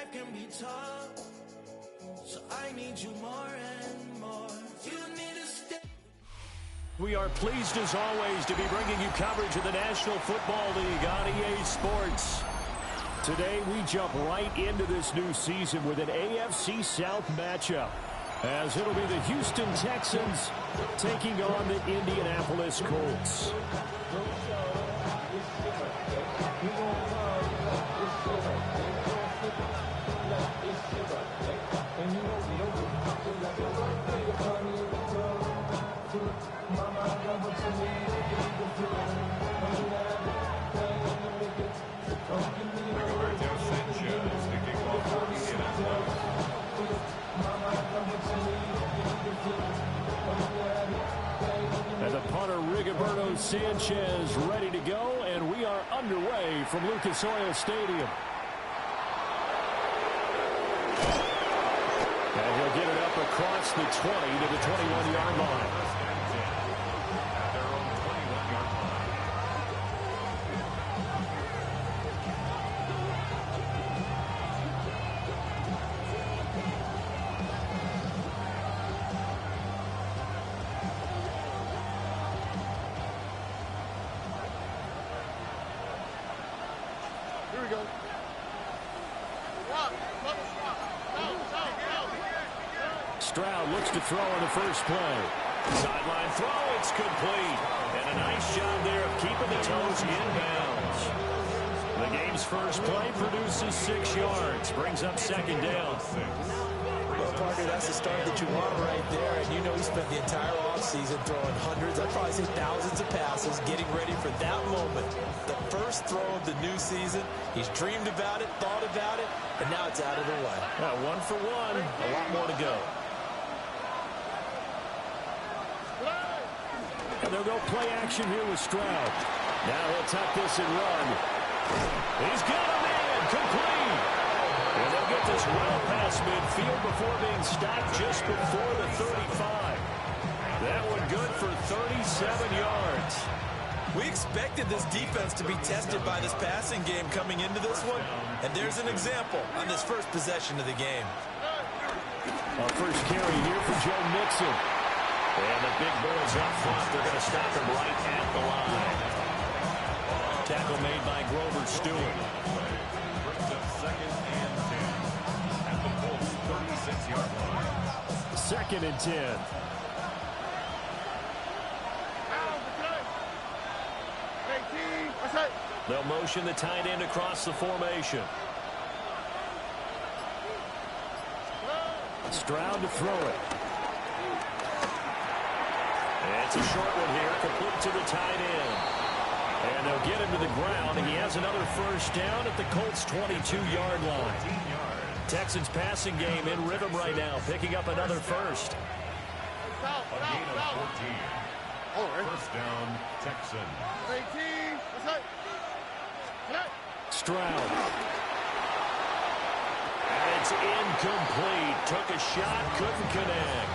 life can be tough, so I need you more and more. You need to stay. We are pleased as always to be bringing you coverage of the National Football League on EA Sports. Today we jump right into this new season with an AFC South matchup, as it'll be the Houston Texans taking on the Indianapolis Colts. And the punter, Rigoberto Sanchez, ready to go, and we are underway from Lucas Oil Stadium. And he'll get it up across the 20 to the 21-yard line. Stroud looks to throw on the first play. Sideline throw, it's complete. And a nice job there of keeping the toes in bounds. The game's first play produces 6 yards, brings up second down. Well, Parker, that's the start that you want right there. And you know he spent the entire offseason throwing hundreds, I'd probably say thousands of passes, getting ready for that moment. The first throw of the new season. He's dreamed about it, thought about it, and now it's out of the way. 1 for 1, a lot more to go. And they'll go play action here with Stroud. Now he'll tuck this and run. He's got a man, complete. And they'll get this well past midfield before being stopped just before the 35. That one good for 37 yards. We expected this defense to be tested by this passing game coming into this one, and there's an example on this first possession of the game. Our first carry here for Joe Mixon. And the big boys up front, they're going to stop him right at the line. Tackle made by Grover Stewart. Second and 10 at the Colts 36-yard line. Second and 10. They'll motion the tight end across the formation. Stroud to throw it. And it's a short one here, complete to the tight end. And they'll get him to the ground, and he has another first down at the Colts' 22-yard line. Texans passing game in rhythm right now, picking up another first. A gain of 14. First down, Texans. Stroud. And it's incomplete. Took a shot, couldn't connect.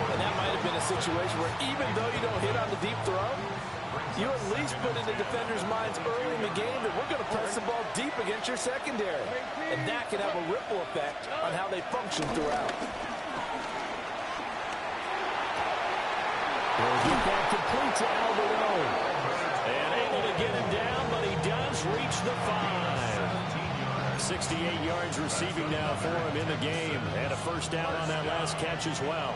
And that might have been a situation where even though you don't hit on the deep throw, you at least put in the defenders' minds early in the game that we're going to press the ball deep against your secondary. And that can have a ripple effect on how they function throughout. He'll get that complete to Alvarado. And able to get him down, but he does reach the 5. 68 yards receiving now for him in the game. And a first down on that last catch as well.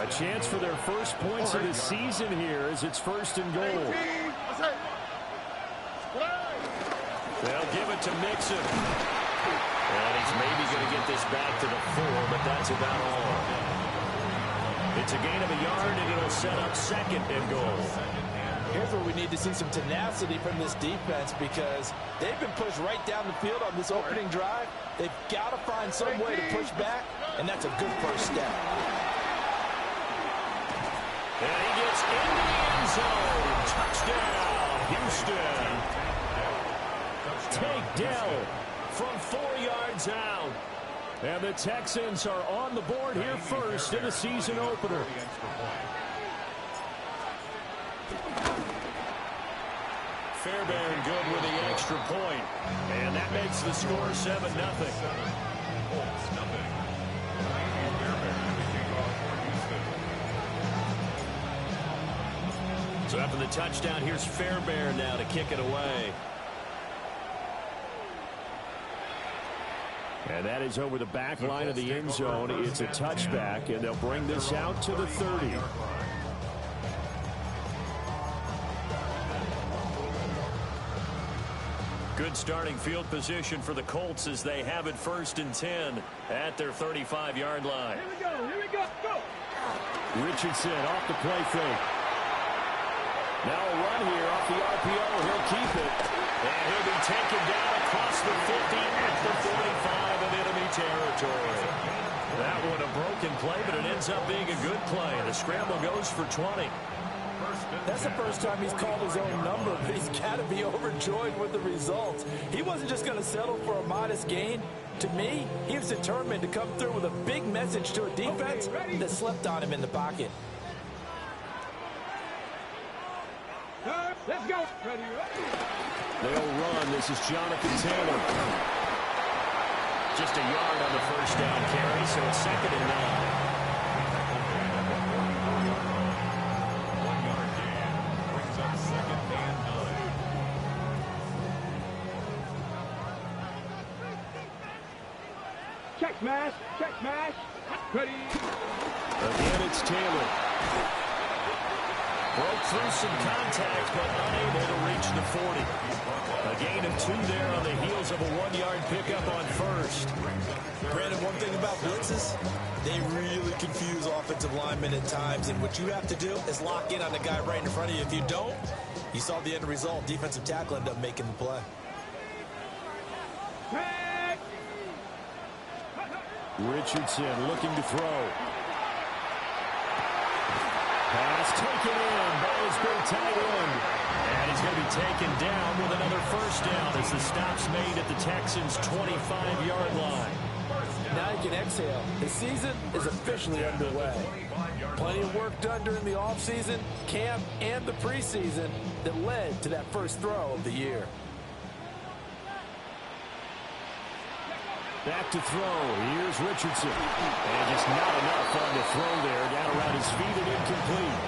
A chance for their first points of the season here as it's first and goal. They'll give it to Mixon. And he's maybe going to get this back to the 4, but that's about all. It's a gain of a yard, and it'll set up second and goal. Here's where we need to see some tenacity from this defense because they've been pushed right down the field on this opening drive. They've got to find some way to push back, and that's a good first step. And he gets into the end zone. Touchdown, Houston. Takedown from 4 yards out. And the Texans are on the board here first in the season opener. Fairbairn good with the extra point. And that makes the score 7-0. Colts, nothing. Fairbairn to kick off for Houston. So after the touchdown, here's Fairbairn now to kick it away. And that is over the back line of the end zone. It's a touchback, and they'll bring this out to the 30. Good starting field position for the Colts as they have it 1st and 10 at their 35-yard line. Here we go, go! Richardson off the play fake. Now a run here off the RPO. He'll keep it. And he'll be taken down across the 50 at the 45 of enemy territory. That one a broken play, but it ends up being a good play. The scramble goes for 20. That's the first time he's called his own number, but he's got to be overjoyed with the results. He wasn't just going to settle for a modest gain. To me, he was determined to come through with a big message to a defense that slept on him in the pocket. Let's go. Ready. They'll run. This is Jonathan Taylor. Just a yard on the first down carry, so it's 2nd and 9. Check smash. Ready. Again, it's Taylor. Broke through some contact, but unable to reach the 40. A gain of 2 there on the heels of a 1-yard pickup on first. Brandon, one thing about blitzes, they really confuse offensive linemen at times, and what you have to do is lock in on the guy right in front of you. If you don't, you saw the end result. Defensive tackle ended up making the play. Richardson looking to throw. Pass taken in by his big tight end. And he's going to be taken down with another first down as the stop's made at the Texans' 25-yard line. Now you can exhale. The season is officially underway. Plenty of work done during the offseason, camp, and the preseason that led to that first throw of the year. Back to throw. Here's Richardson. And just not enough on the throw there. Down around his feet and incomplete.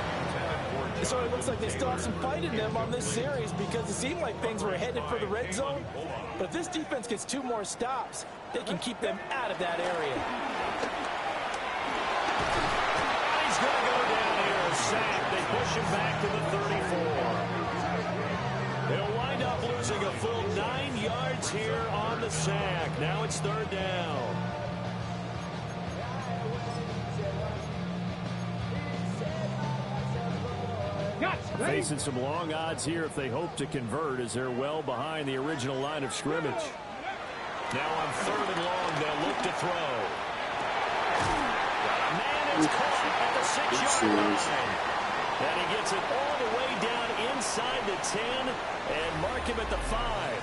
So it looks like they still have some fight in them on this series because it seemed like things were headed for the red zone. But if this defense gets 2 more stops, they can keep them out of that area. He's going to go down here. A sack. They push him back to the 34. They'll wind up losing a full 9 yards here on the sack. Now it's 3rd down. Facing some long odds here if they hope to convert as they're well behind the original line of scrimmage. Now on 3rd and long, they'll look to throw. Man is caught at the 6-yard line. And he gets it all the way down inside the 10 and mark him at the 5.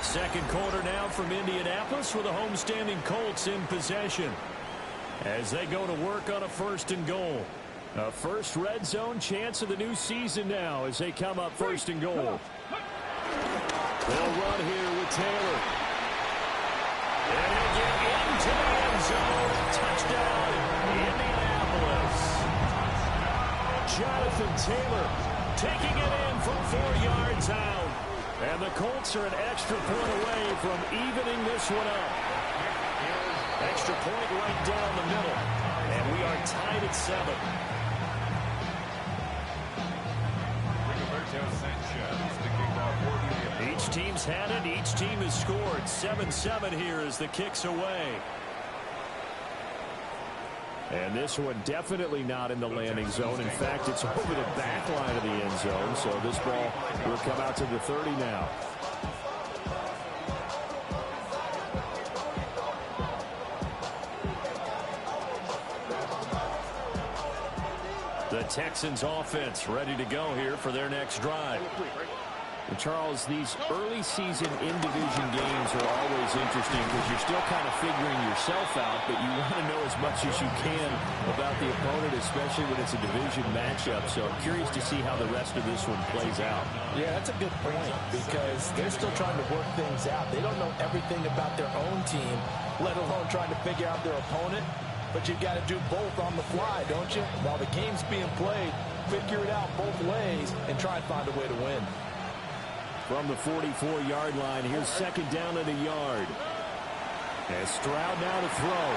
Second quarter now from Indianapolis with the homestanding Colts in possession as they go to work on a 1st and goal. A first red zone chance of the new season now as they come up 1st and goal. They'll run here with Taylor. And he'll get into the end zone. Touchdown, Indianapolis. Jonathan Taylor taking it in from 4 yards out. And the Colts are an extra point away from evening this one up. Extra point right down the middle. And we are tied at 7. Each team's had it. Each team has scored. 7-7 here as the kick's away. And this one definitely not in the landing zone. In fact, it's over the back line of the end zone. So this ball will come out to the 30 now. The Texans offense ready to go here for their next drive. And Charles, these early season in-division games are always interesting because you're still kind of figuring yourself out, but you want to know as much as you can about the opponent, especially when it's a division matchup. So I'm curious to see how the rest of this one plays out. Yeah, that's a good point because they're still trying to work things out. They don't know everything about their own team, let alone trying to figure out their opponent. But you've got to do both on the fly, don't you? While the game's being played, figure it out both ways and try and find a way to win. From the 44-yard line, here's second down and a yard. And Stroud now to throw.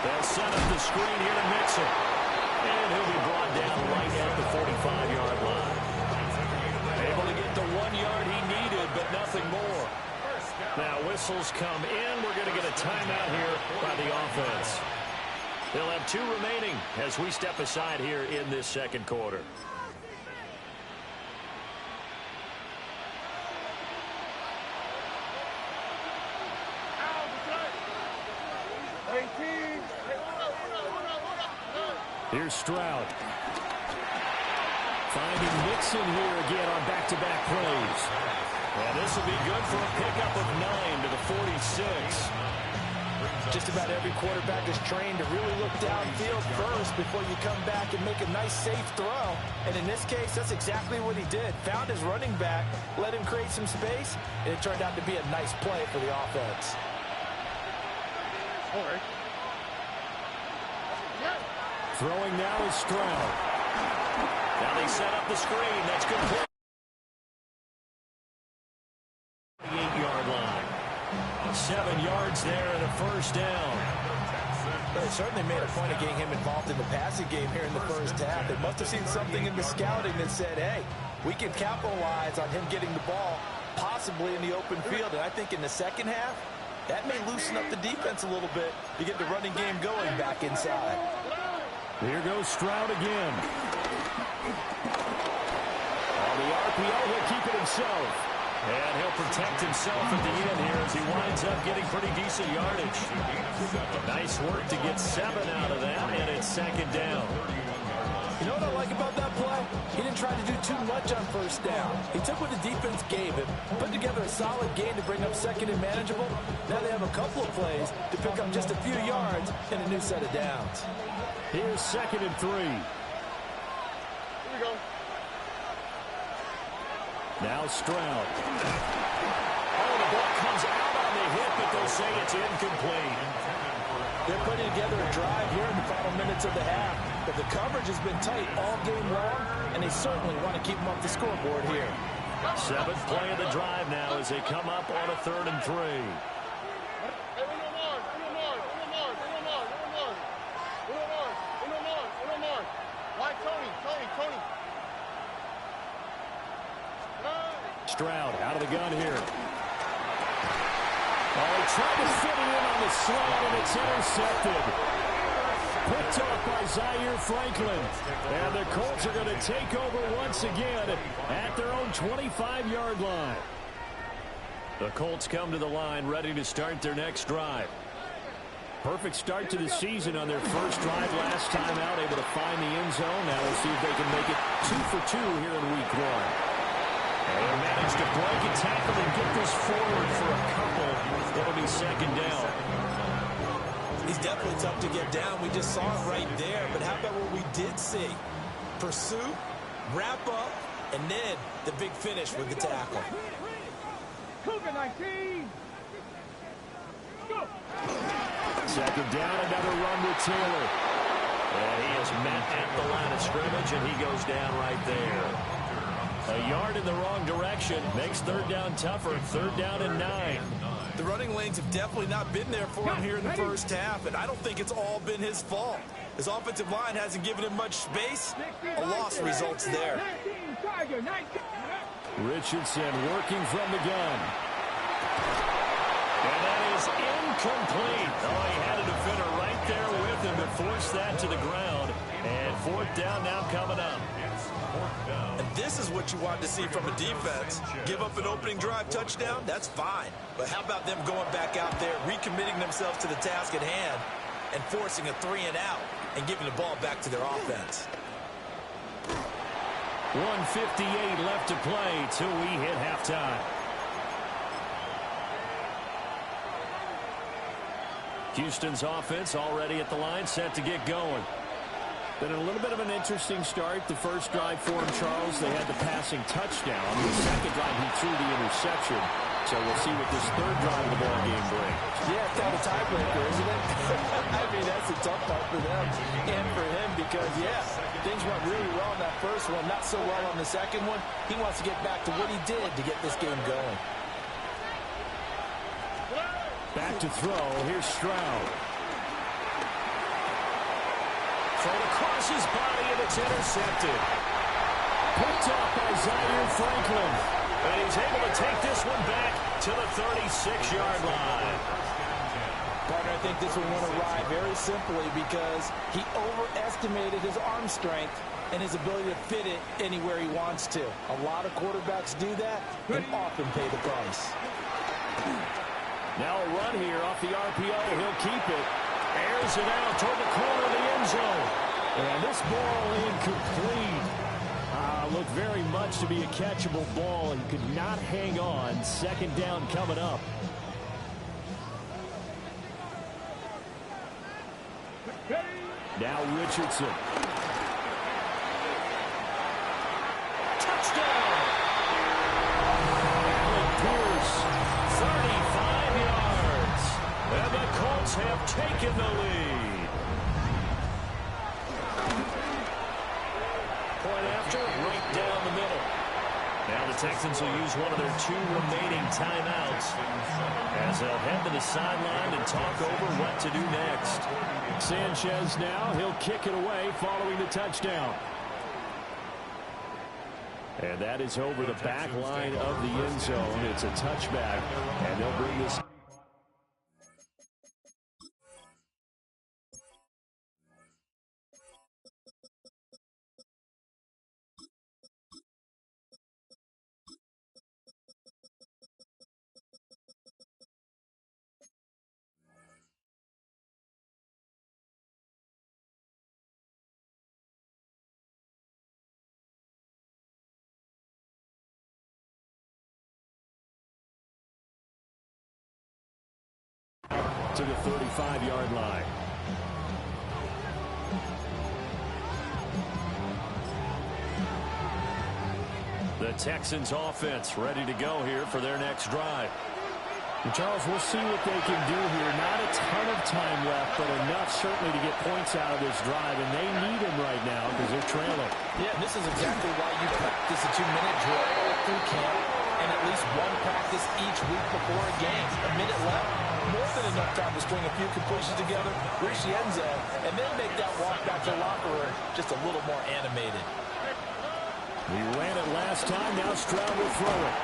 They'll set up the screen here to Mixon. And he'll be brought down right at the 45-yard line. Able to get the 1 yard he needed, but nothing more. Now whistles come in. We're going to get a timeout here by the offense. They'll have 2 remaining as we step aside here in this second quarter. Here's Stroud. Finding Mixon here again on back-to-back plays. And this will be good for a pickup of 9 to the 46. Just about every quarterback is trained to really look downfield first before you come back and make a nice, safe throw. And in this case, that's exactly what he did. Found his running back, let him create some space, and it turned out to be a nice play for the offense. All right. Throwing now is Stroud. Now they set up the screen. That's good play. 8-yard line. 7 yards there and a first down. They certainly made a point of getting him involved in the passing game here in the first half. They must have seen something in the scouting that said, hey, we can capitalize on him getting the ball, possibly in the open field. And I think in the second half, that may loosen up the defense a little bit to get the running game going back inside. Here goes Stroud again. On the RPO, he'll keep it himself. And he'll protect himself at the end here as he winds up getting pretty decent yardage. Nice work to get 7 out of that, and it's second down. You know what I like about that play? He didn't try to do too much on first down. He took what the defense gave him, put together a solid game to bring up second and manageable. Now they have a couple of plays to pick up just a few yards and a new set of downs. Here's second and 3. Here we go. Now Stroud. Oh, the ball comes out on the hit, but they'll say it's incomplete. They're putting together a drive here in the final minutes of the half, but the coverage has been tight all game long, and they certainly want to keep them off the scoreboard here. 7th play of the drive now as they come up on a 3rd and 3. Stroud out of the gun here. Oh, he tried to fit it in on the slant, and it's intercepted. Picked off by Zaire Franklin. And the Colts are going to take over once again at their own 25-yard line. The Colts come to the line ready to start their next drive. Perfect start to the season on their first drive last time out, able to find the end zone. Now we'll see if they can make it 2 for 2 here in week 1. They managed to break a tackle and get this forward for a couple. It'll be second down. He's definitely tough to get down. We just saw it right there. But how about what we did see? Pursuit, wrap up, and then the big finish with the tackle. Cougar 19. Go. Second down, another run with Taylor. And he is met at the line of scrimmage, and he goes down right there. A yard in the wrong direction makes 3rd down tougher. 3rd down and 9. The running lanes have definitely not been there for him here in the first half, and I don't think it's all been his fault. His offensive line hasn't given him much space. A loss results there. Richardson working from the gun. And that is incomplete. Oh, he had a defender right there with him to force that to the ground. And 4th down now coming up. And this is what you want to see from a defense. Give up an opening drive touchdown, that's fine. But how about them going back out there, recommitting themselves to the task at hand, and forcing a 3 and out, and giving the ball back to their offense. 1:58 left to play till we hit halftime. Houston's offense already at the line, set to get going. Been a little bit of an interesting start. The first drive for him, Charles, they had the passing touchdown. The second drive, he threw the interception. So we'll see what this third drive of the ball game brings. Yeah, it's kind of a tiebreaker, isn't it? I mean, that's the tough part for them and for him because, yeah, things went really well in that first one, not so well on the second one. He wants to get back to what he did to get this game going. Back to throw. Here's Stroud. Thrown across his body, and it's intercepted. Picked off by Zaire Franklin. And he's able to take this one back to the 36-yard line. Partner, I think this one went awry very simply because he overestimated his arm strength and his ability to fit it anywhere he wants to. A lot of quarterbacks do that and often pay the price. Now a run here off the RPO. He'll keep it. Airs it out toward the corner of the end zone. And this ball incomplete. Looked very much to be a catchable ball and could not hang on. Second down coming up. Now Richardson. Touchdown! Alec Pierce, 35 yards. And the Colts have taken the lead. Point after, right down the middle. Now the Texans will use one of their 2 remaining timeouts as they'll head to the sideline and talk over what to do next. Sanchez now, he'll kick it away following the touchdown. And that is over the back line of the end zone. It's a touchback, and they'll bring this. To the 35-yard line. The Texans offense ready to go here for their next drive. And Charles, we'll see what they can do here. Not a ton of time left, but enough certainly to get points out of this drive, and they need him right now because they're trailing. Yeah, this is exactly why you practice a 2-minute drill through camp and at least one practice each week before a game. A minute left, more than enough time to string a few completions together, reach the end zone, and then make that walk back to the locker room just a little more animated. We ran it last time, now Stroud will throw it.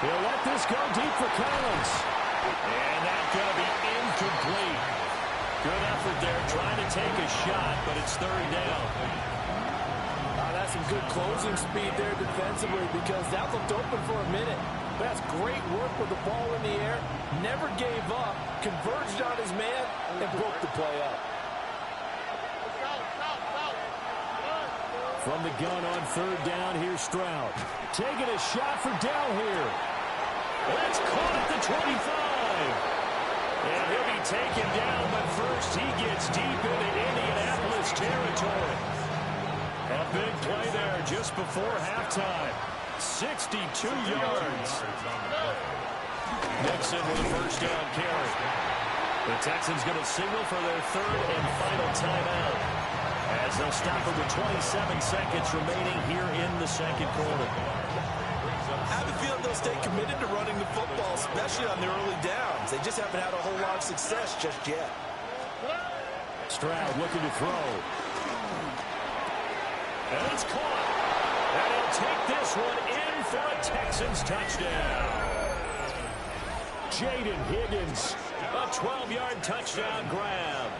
He'll let this go deep for Collins. And that's going to be incomplete. Good effort there, trying to take a shot, but it's third down. That's some good closing speed there defensively because that looked open for a minute. That's great work with the ball in the air. Never gave up, converged on his man, and broke the play up. From the gun on third down, here's Stroud. Taking a shot for Dell here. That's caught at the 25. And he'll be taken down, but first he gets deep into Indianapolis territory. A big play there just before halftime. 62 yards. Nixon with a first down carry. The Texans going to signal for their third and final timeout as they'll stop it with 27 seconds remaining here in the second quarter. I have a feeling they'll stay committed to running the football, especially on the early downs. They just haven't had a whole lot of success just yet. Stroud looking to throw. And it's caught. And he'll take this one in for a Texans touchdown. Jaden Higgins, a 12-yard touchdown grab.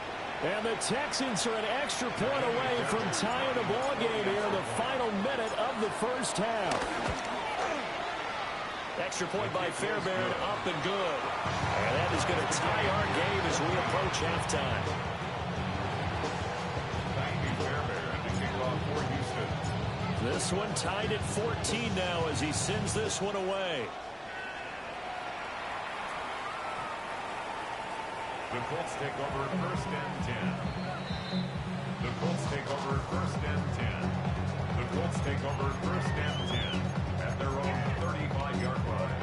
And the Texans are an extra point away from tying the ball game here in the final minute of the first half. Extra point by Fairbairn, up and good. And that is going to tie our game as we approach halftime. This one tied at 14 now as he sends this one away. The Colts take over first and 10. The Colts take over first and 10. The Colts take over first and 10 at their own 35-yard line.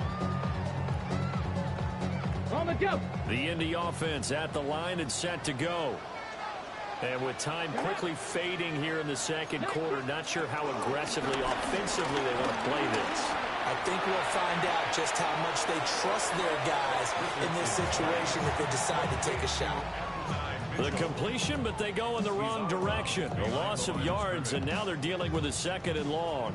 On the go. The Indy offense at the line and set to go. And with time quickly fading here in the second quarter, not sure how aggressively, offensively they want to play this. I think we'll find out just how much they trust their guys in this situation if they decide to take a shot. The completion, but they go in the wrong direction. A loss of yards, and now they're dealing with a second and long.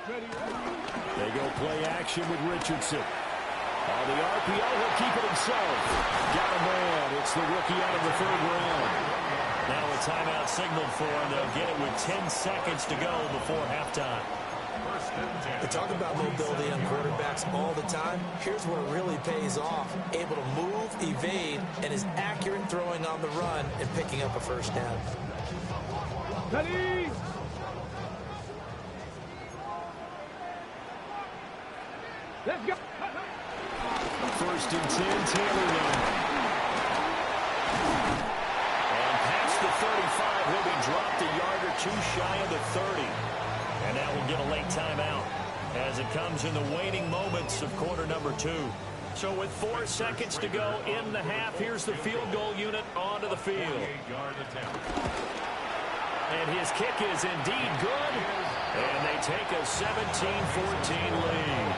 They go play action with Richardson. On the RPO, he'll keep it himself. Got a man. It's the rookie out of the third round. Now a timeout signaled for him. They'll get it with 10 seconds to go before halftime. We talk about mobility on quarterbacks all the time. Here's where it really pays off. Able to move, evade, and is accurate throwing on the run and picking up a first down. Ready. Let's go. First and 10, Taylor now. And past the 35, he'll be dropped a yard or two shy of the 30. And now we'll get a late timeout as it comes in the waning moments of quarter number 2. So with 4 seconds to go in the half, here's the field goal unit onto the field. And his kick is indeed good. And they take a 17-14 lead.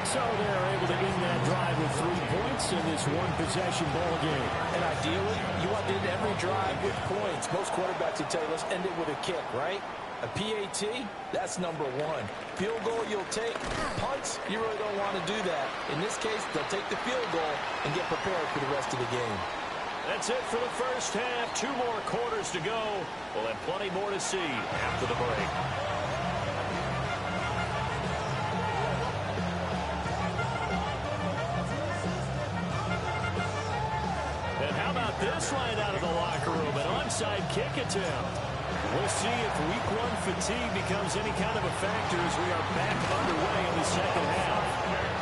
So they're able to end that drive with 3 points in this one-possession ball game. And ideally, you want to end every drive with points. Most quarterbacks would tell you, let's end it with a kick, right? A PAT, that's number 1. Field goal you'll take. Punts, you really don't want to do that. In this case, they'll take the field goal and get prepared for the rest of the game. That's it for the first half. 2 more quarters to go. We'll have plenty more to see after the break. And how about this right out of the locker room? An onside kick attempt. We'll see if week 1 fatigue becomes any kind of a factor as we are back underway in the second half.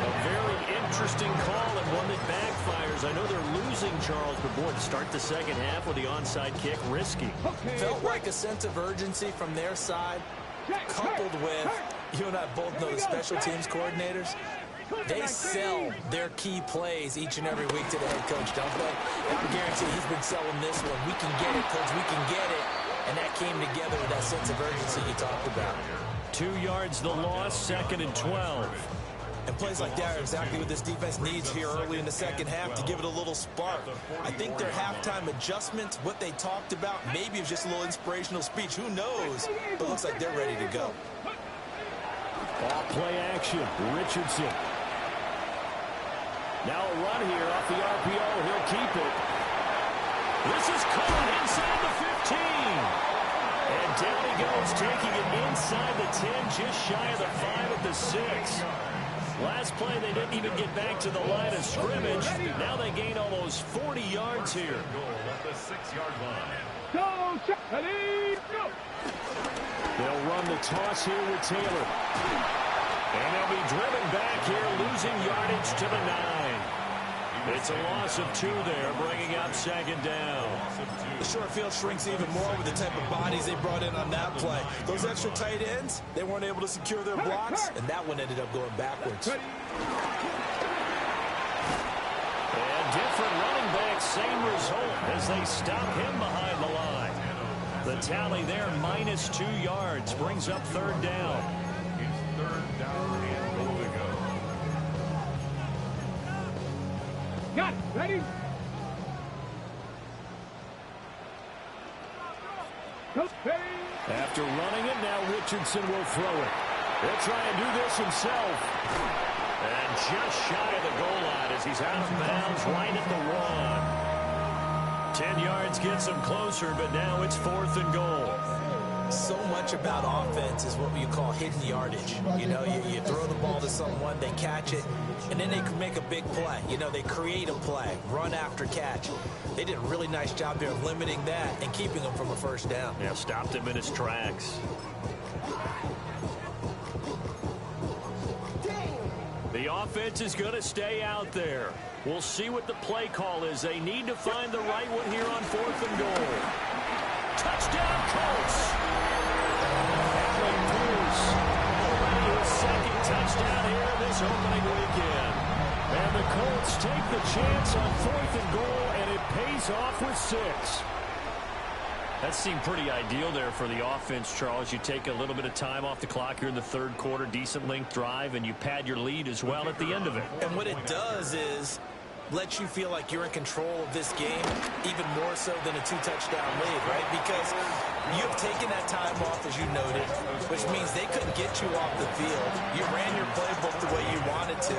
A very interesting call and one that backfires. I know they're losing, Charles, but boy, to start the second half with the onside kick, risky. Felt like a sense of urgency from their side, coupled with, you and I both know the special teams coordinators. They sell their key plays each and every week to the head coach, don't they? And I guarantee he's been selling this one. We can get it, coach. We can get it. And that came together with that sense of urgency you talked about. 2 yards the loss, 2nd and 12. And plays like that are exactly what this defense needs here early in the second half to give it a little spark. I think their halftime adjustments, what they talked about, maybe it was just a little inspirational speech. Who knows? But it looks like they're ready to go. Ball play action. Richardson. Now a run here off the RPO. He'll keep it. This is caught inside the 15. And down he goes, taking it inside the 10, just shy of the 5 at the 6. Last play, they didn't even get back to the line of scrimmage. Now they gain almost 40 yards here. Goal at the 6-yard line. Go, ready, go. They'll run the toss here with Taylor. And they'll be driven back here, losing yardage to the 9. It's a loss of 2 there, bringing up 2nd down. The short field shrinks even more with the type of bodies they brought in on that play. Those extra tight ends, they weren't able to secure their blocks, and that one ended up going backwards. And different running backs, same result as they stop him behind the line. The tally there, minus 2 yards, brings up 3rd down. It's 3rd down and goal to go. Got it. Ready? Go, ready. After running it, now Richardson will throw it. He'll try and do this himself. And just shy of the goal line as he's out of bounds right at the 1. 10 yards gets him closer, but now it's 4th and goal. So much about offense is what you call hidden yardage. You know, you throw the ball to someone, they catch it, and then they can make a big play. You know, they create a play, run after catch. They did a really nice job there of limiting that and keeping him from a first down. Yeah, stopped him in his tracks. The offense is going to stay out there. We'll see what the play call is. They need to find the right one here on 4th and goal. Touchdown, Colts! Allen Pierce already his second touchdown here this opening weekend. And the Colts take the chance on 4th and goal, and it pays off with 6. That seemed pretty ideal there for the offense, Charles. You take a little bit of time off the clock here in the third quarter, decent length drive, and you pad your lead as well at the end of it. And what it does is let you feel like you're in control of this game even more so than a 2-touchdown lead, right? Because you've taken that time off, as you noted, which means they couldn't get you off the field. You ran your playbook the way you wanted to,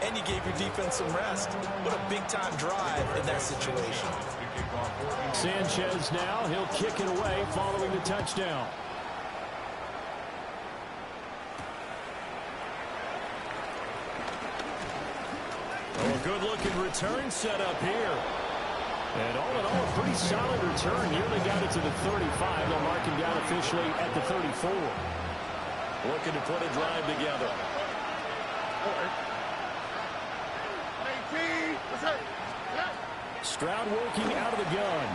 and you gave your defense some rest. What a big-time drive in that situation. Sanchez now, he'll kick it away following the touchdown. Oh, a good-looking return set up here. And all in all, a pretty solid return. Nearly got it to the 35. They'll mark him down officially at the 34. Looking to put a drive together. Stroud working out of the gun.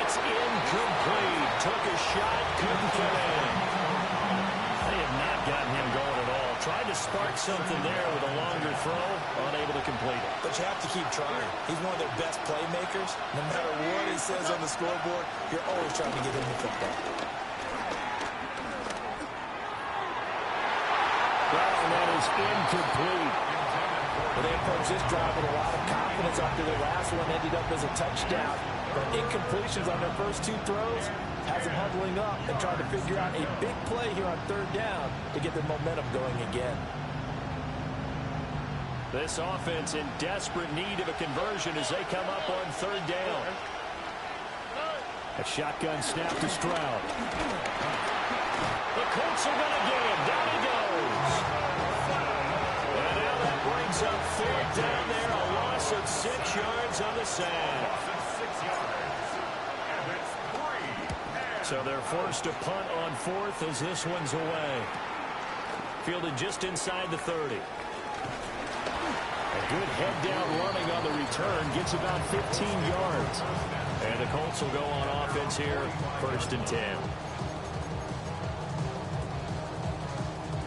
It's incomplete. Took a shot, couldn't get in. They have not gotten him going at all. Tried to spark something there with a longer throw, unable to complete it. But you have to keep trying. He's one of their best playmakers. No matter what it says on the scoreboard, you're always trying to get him the football. Well, and that is incomplete. Well, they approached this drive with a lot of confidence after their last one ended up as a touchdown. But incompletions on their first 2 throws has them huddling up and trying to figure out a big play here on 3rd down to get their momentum going again. This offense in desperate need of a conversion as they come up on 3rd down. A shotgun snap to Stroud. The Colts are going to get him. Down he goes. And now that brings up 4th down there. A loss of 6 yards on the sack. So they're forced to punt on 4th as this one's away. Fielded just inside the 30. A good head down running on the return. Gets about 15 yards. And the Colts will go on offense here. 1st and 10.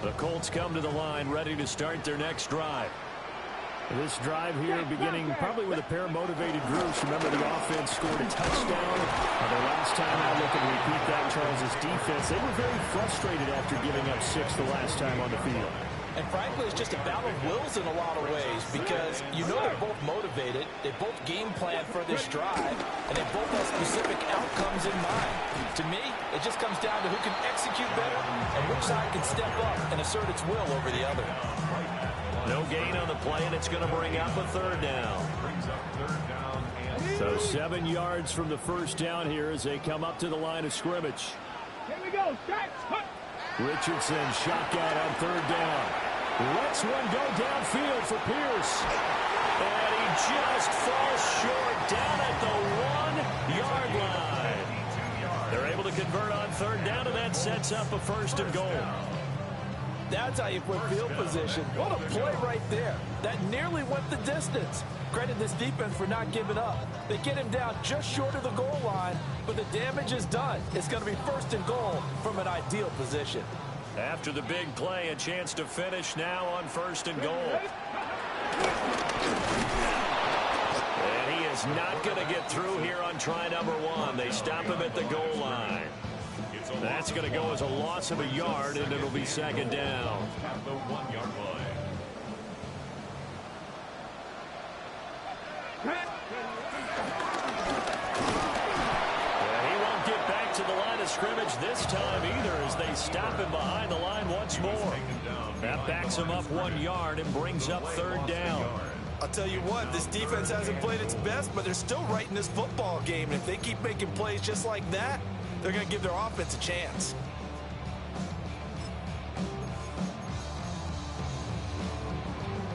The Colts come to the line ready to start their next drive. This drive here beginning probably with a pair of motivated groups. Remember, the offense scored a touchdown. The last time I look and repeat that, Charles' defense, they were very frustrated after giving up 6 the last time on the field. And frankly, it's just a battle of wills in a lot of ways because you know they're both motivated, they both game plan for this drive, and they both have specific outcomes in mind. To me, it just comes down to who can execute better and which side can step up and assert its will over the other. No gain on the play, and it's going to bring up a 3rd down. So 7 yards from the 1st down here as they come up to the line of scrimmage. Here we go. Start. Richardson shotgun on 3rd down. Lets one go downfield for Pierce. And he just falls short down at the 1-yard line. They're able to convert on 3rd down, and that sets up a 1st and goal. That's how you put field position. What a play right there. That nearly went the distance. Credit this defense for not giving up. They get him down just short of the goal line, but the damage is done. It's going to be 1st and goal from an ideal position. After the big play, a chance to finish now on 1st and goal. And he is not going to get through here on try number 1. They stop him at the goal line. That's going to go as a loss of a yard, and it'll be 2nd down. At the 1-yard line. And he won't get back to the line of scrimmage this time either as they stop him behind the line once more. That backs him up 1 yard and brings up 3rd down. I'll tell you what, this defense hasn't played its best, but they're still right in this football game. And if they keep making plays just like that, they're going to give their offense a chance.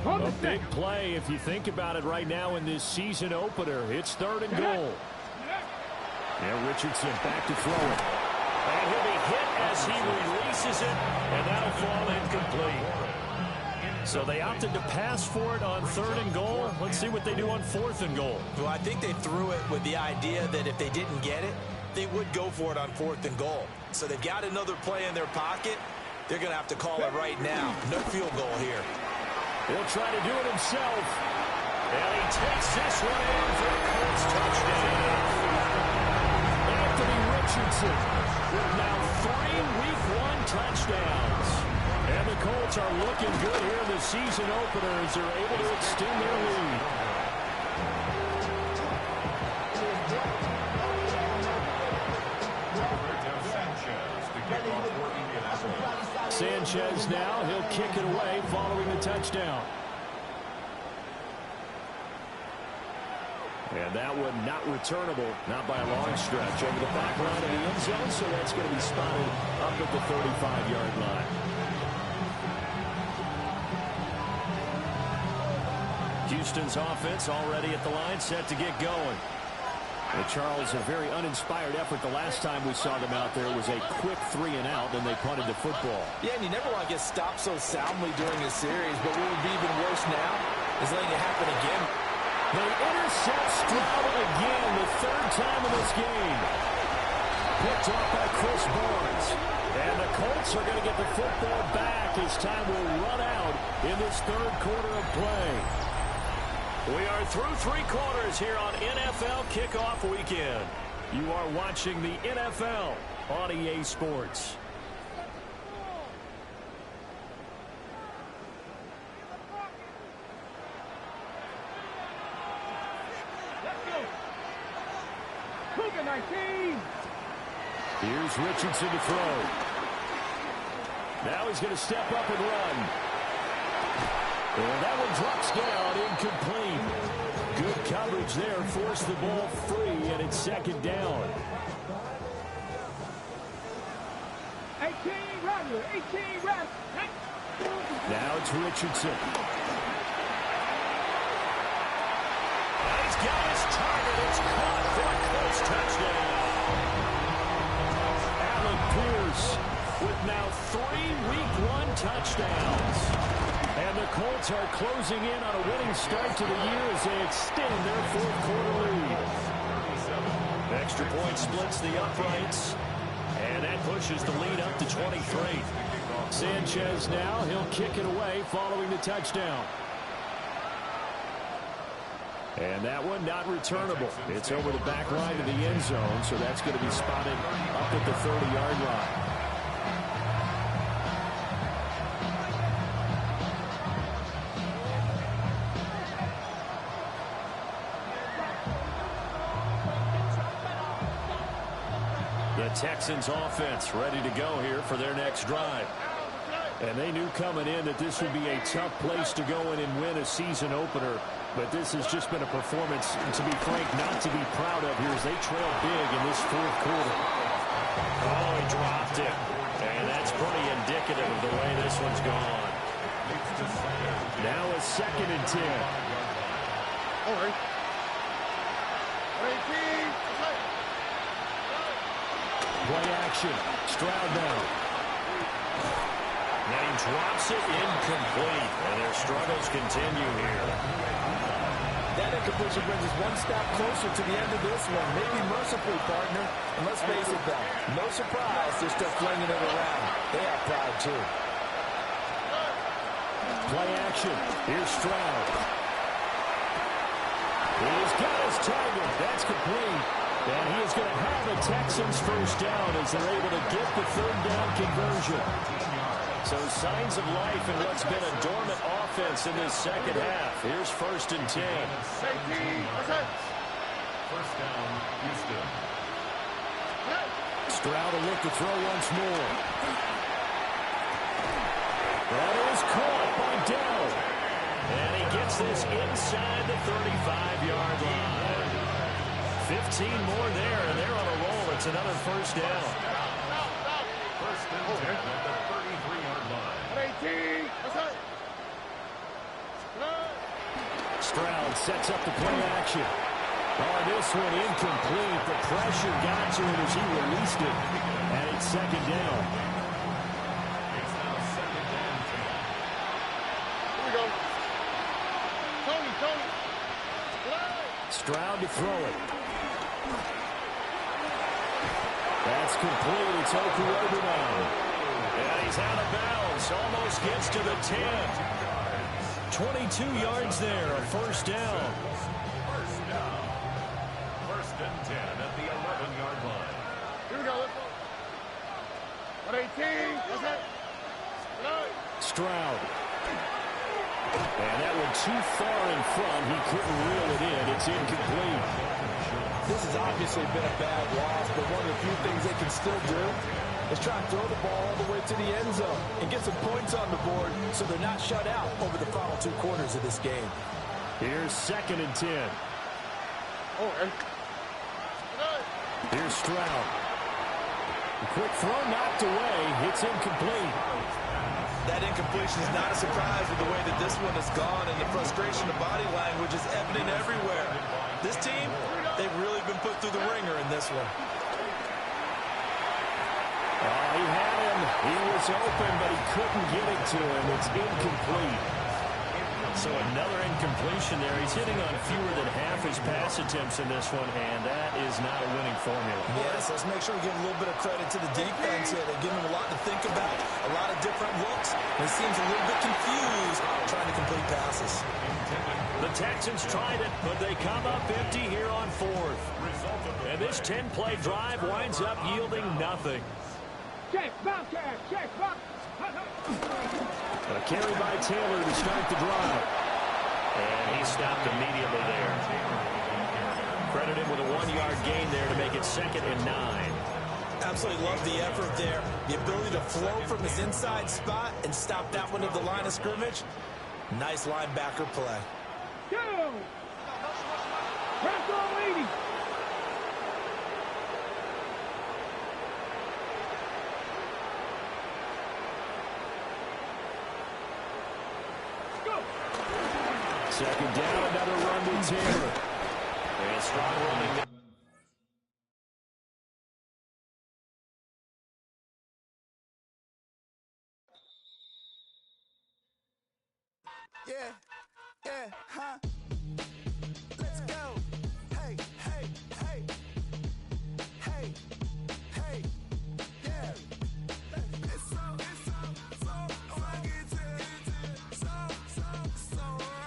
A big play if you think about it right now in this season opener. It's 3rd and goal. Now Richardson back to throw it. And he'll be hit as he releases it, and that'll fall incomplete. So they opted to pass for it on 3rd and goal. Let's see what they do on 4th and goal. Well, I think they threw it with the idea that if they didn't get it, they would go for it on 4th and goal. So they've got another play in their pocket. They're going to have to call it right now. No field goal here. He'll try to do it himself. And he takes this one in for a Colts touchdown. Anthony Richardson with now 3 Week 1 touchdowns. And the Colts are looking good here in the season opener as they're able to extend their lead. Sanchez now, he'll kick it away following the touchdown. And that one not returnable, not by a long stretch. Over the back line of the end zone, so that's going to be spotted up at the 35-yard line. Houston's offense already at the line, set to get going. And Charles, a very uninspired effort the last time we saw them out there was a quick 3-and-out, then they punted the football. Yeah, and you never want to get stopped so soundly during a series, but what would be even worse now is letting it happen again. They intercept Stroud again, the 3rd time in this game. Picked off by Chris Barnes. And the Colts are going to get the football back as time will run out in this 3rd quarter of play. We are through 3 quarters here on NFL Kickoff Weekend. You are watching the NFL on EA Sports. Cougar 19. Here's Richardson to throw. Now he's going to step up and run. And that one drops down, incomplete. Good coverage there, forced the ball free, and it's 2nd down. 18 Rattler, 18 Rattler. Now it's Richardson. He's got his target. It's caught for a Colts touchdown. Alec Pierce with now 3 Week 1 touchdowns. And the Colts are closing in on a winning start to the year as they extend their 4th quarter lead. Extra point splits the uprights. And that pushes the lead up to 23. Sanchez now, he'll kick it away following the touchdown. And that one not returnable. It's over the back line of the end zone, so that's going to be spotted up at the 30-yard line. The Texans offense ready to go here for their next drive. And they knew coming in that this would be a tough place to go in and win a season opener. But this has just been a performance, to be frank, not to be proud of here as they trail big in this 4th quarter. Oh, he dropped it. And that's pretty indicative of the way this one's gone. Now a 2nd and 10. All right. 18. Play action. Stroud now. And he drops it incomplete. And their struggles continue here. That incompletion brings us one step closer to the end of this one. Maybe mercifully, partner. And let's face it, though, no surprise they're still flinging it around. They have pride, too. Play action. Here's Stroud. He's got his target. That's complete. And he is going to have the Texans first down as they're able to get the 3rd down conversion. So signs of life in what's been a dormant offense in this 2nd half. Here's 1st and 10. First down, Houston. Stroud will look to throw once more. That is caught by Dell. And he gets this inside the 35-yard line. 15 more there, and they're on a roll. It's another first down. First and 10 at the 33-yard line. 18. What's up? Stroud sets up the play action. Oh, this one incomplete. The pressure got to him as he released it. And it's second down. It's now second and 10. Here we go. Tony. Stroud to throw it. That's complete. It's Okurobu now. And he's out of bounds. Almost gets to the 10. 22 yards there, a first down. First down. First and 10 at the 11-yard line. Here we go. Let's go. 18. What's that? Stroud. And that one too far in front. He couldn't reel it in. It's incomplete. This has obviously been a bad loss, but one of the few things they can still do is try and throw the ball all the way to the end zone and get some points on the board so they're not shut out over the final 2 quarters of this game. Here's second and 10. Here's Stroud. A quick throw knocked away. It's incomplete. That incompletion is not a surprise with the way that this one has gone, and the frustration of body language is evident everywhere. This team, they've really been put through the ringer in this one. Oh, he had him. He was open, but he couldn't get it to him. It's incomplete. So another incompletion there. He's hitting on fewer than half his pass attempts in this one, and that is not a winning formula. Yes, let's make sure we give a little bit of credit to the defense here. They give him a lot to think about, a lot of different looks. And he seems a little bit confused trying to complete passes. The Texans tried it, but they come up empty here on 4th. And this 10-play drive winds up yielding nothing. Check, Bobcat, check, Bob. A carry by Taylor to start the drive. And he stopped immediately there. Credit him with a 1-yard gain there to make it 2nd and 9. Absolutely love the effort there. The ability to flow from his inside spot and stop that one at the line of scrimmage. Nice linebacker play. Go! Press on, lady. Second down, another run to Taylor. And strong running. Huh? Let's go. Hey, hey, hey. Hey, hey, yeah. It's so fucking so right. It's so right. It's so fucking so right.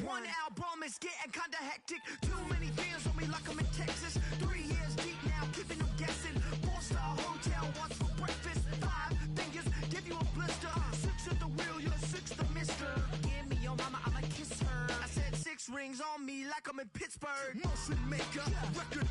One album is getting kinda hectic. Too many fans on me like I'm in Texas. 3 years deep now, keeping them guessing. 4-star hotel, what's for breakfast? 5 fingers, give you a blister. 6 at the wheel, you're 6 the mister. Give me your mama, I'ma kiss her. I said 6 rings on me like I'm in Pittsburgh. Motion maker, record